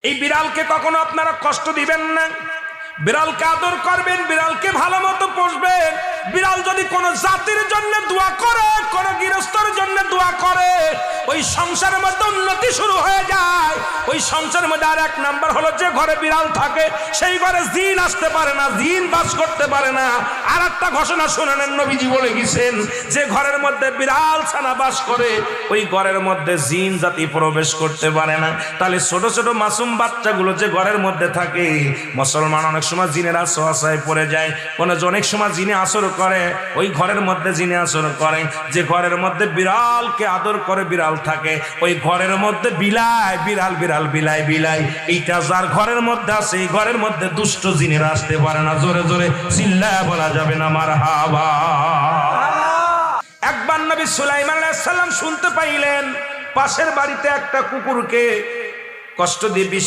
এই বিড়ালকে কখনো আপনারা কষ্ট দিবেন না, বিড়ালকে আদর করবেন, বিড়ালকে ভালো মতো পোষবেন। বিড়াল যদি কোনো জাতির জন্য দোয়া করে, কোনো গৃহস্থর জন্য দোয়া করে, ওই সংসারের মধ্যে উন্নতি শুরু হয়ে যায়। ওই সংসারের মধ্যে আর এক নাম্বার হলো, যে ঘরে বিড়াল থাকে সেই ঘরে জিন আসতে পারে না, জিন বাস করতে পারে না। আর একটা ঘোষণা শুনেন, নবীজি বলে গেছেন, যে ঘরের মধ্যে বিড়াল ছানা বাস করে ওই ঘরের মধ্যে জিন জাতি প্রবেশ করতে পারে না। তাহলে ছোট ছোট মাসুম বাচ্চাগুলো যে ঘরের মধ্যে থাকে, মুসলমান অনেক সময় জিনের আশ্রয় পড়ে যায়, অনেক সময় জিনে আসর করে, ওই ঘরের মধ্যে জিনে আসর করে। যে ঘরের মধ্যে বিড়ালকে আদর করে বিড়াল থাকে, ওই ঘরের মধ্যে বিলাই বিড়াল বিড়াল বিলাই বিলাই, এইটা যার ঘরের মধ্যে আছে এই ঘরের মধ্যে দুষ্ট জিনেরা আসতে পারে না। জোরে জোরে চিল্লায় বলা যাবে না মারহাবা। একবার নবী সুলাইমান আলাইহিস সালাম শুনতে পাইলেন পাশের বাড়িতে একটা কুকুরকে কষ্ট দিয়ে বিষ